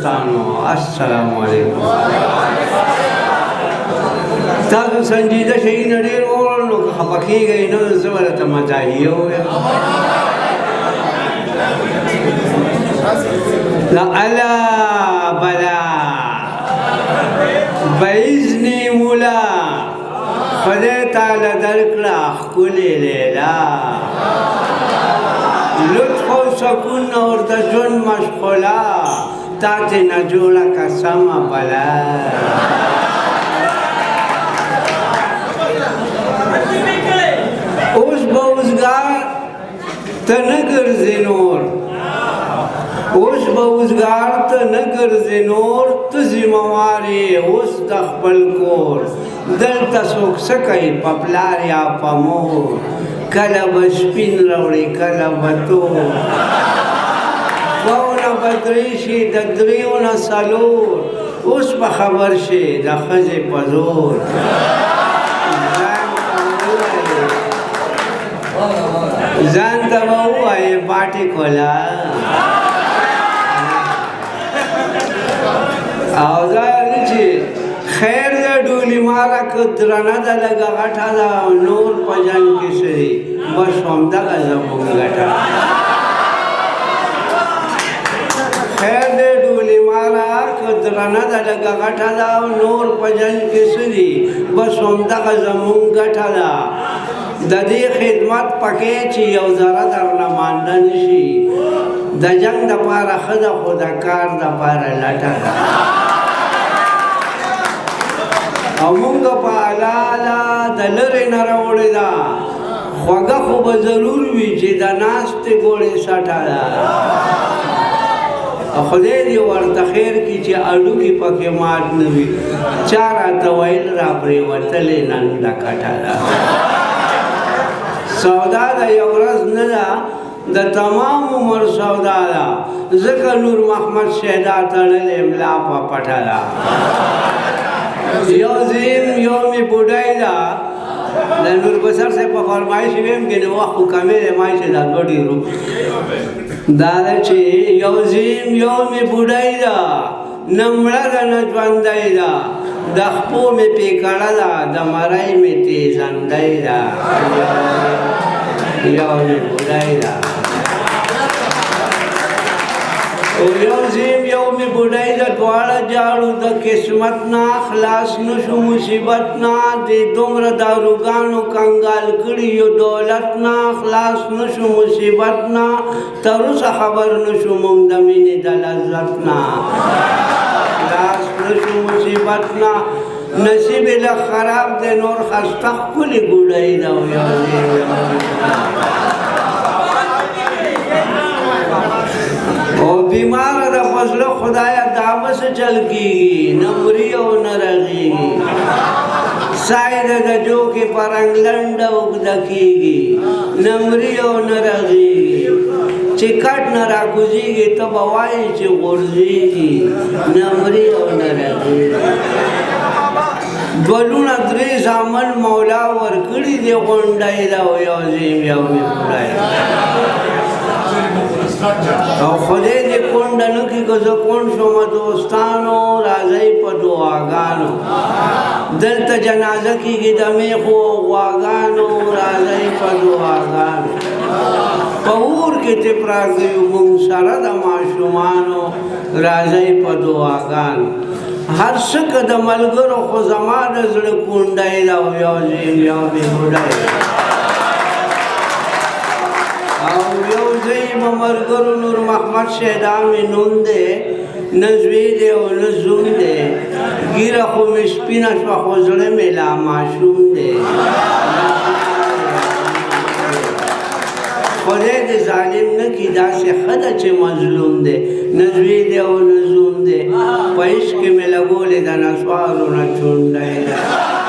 دوستانو السلام علیکم تاسو سنجیده شئ نه ډېر وویل نو که خفه کېږئ نه زه به درته مزاحیه ووایم لا الا بلا باذن مولا خدای تعالی درکړه ښکلې لیلا لطف او سکون اور د ژوند مشغولا تا ته نه جوړه قسمه بلا اوس به اوزګار ته نه ګرځې نور اوس به اوزګار ته نه ګرځې نور ته ذمهوار یې اوس د خپل کور دلته څوک څه کوي په پلار یا په مور کله به سپین راوړي کله به تور دوونه به درې شي د دریو نه څلور اوس به خبر شي د ښځې په زور ځان ته به ووایې باټې کولا او دا چې خیر د ډولي ماله که درنه ده لږه غټه ده او نور په جنګ کې څه دي بس همدغه زموږ ګټه خیر د ډولي ماله که درنه ده لږه غټه ده او نور په جنګ کې څه دي بس همدغه زموږ ګټه ده د دې خدمت پکې چې یو ذره درنه مانده نشي د جنګ دپاره ښه ده خو د کار دپاره لټه ده او مونږ په الاله د لرې نه راوړې ده خوږه خو به ضرور وي چې د ناستې ګوړې سټه ده خدای دې ورته خیر کړي چې اډوکي پکې مات نه وي چا راته ویل را پرېوتلې نن د کټه ده سودا د یو ورځ نه ده د تمام عمر سودا ده ځکه نور محمد شیدا تړلې املا په پټه ده یو زیم یو می بوډۍ ده د نور بسر صاحب په فرمایش ویم کې نو وخت خو کمې دی ما چې دا دوه ډېرو دا ده چې یو زیم یو می بوډۍ ده نه مړه ده نه ژوندۍ ده د خپو مې پیکړه ده د مرۍ مې تېزندۍ ده یو مې بوډۍ ده یو زیم یو می بوډۍ ده دواړه جاړو د قسمت نه خلاص نشو مصیبت نه د دومره داروګانو کنګال کړي یو دولت نه خلاص نشو مصیبت نه تر اوسه خبر نشو موږ د مینې د لذت نه خلاص نشو مصیبت نه نصیب له خراب دی نور خسته ښکلې ګوډۍ ده یو زیم او بیمار د فضل خدایا دا بس چل کیږي نه مري او نه رغېږي ساید د جو کې پرنګ لنډه اوږده کیږي نه مري او نه رغېږي چې کټ نه راکوزېږي ته به وایې چې غورځېږي نه مري او نه رغېږي دوه لوڼه درې زامن مولا ورکړي دي غونډۍ ده او یو زیم یو مې بوډۍ او خدای دې کونډه نه کړي که زه کونډ شوم دوستانو راځئ په دعاګانو دلته جنازه کېږي د میخو او غواګانو راځئ په دعاګانو په اور کې ته پراته یو موږ سره د ماشومانو راځئ په دعاګانو هر څه که د ملګرو خو زما د زړه کونډۍ ده او یو زیم یو مې بوډۍ او یو ځای به ملګرو نور محمد شیدا مې نوم دی نه زوی دی او نه زوم دی ږیره خو مې سپینه شوه خو زړه مې لا ماشوم دی خدای دې ظالم نه کړي داسې ښه ده چې مظلوم دی نه زوی دی او نه زوم دی په عشق کې مې لګولې د نسوارو نه چونډۍ ده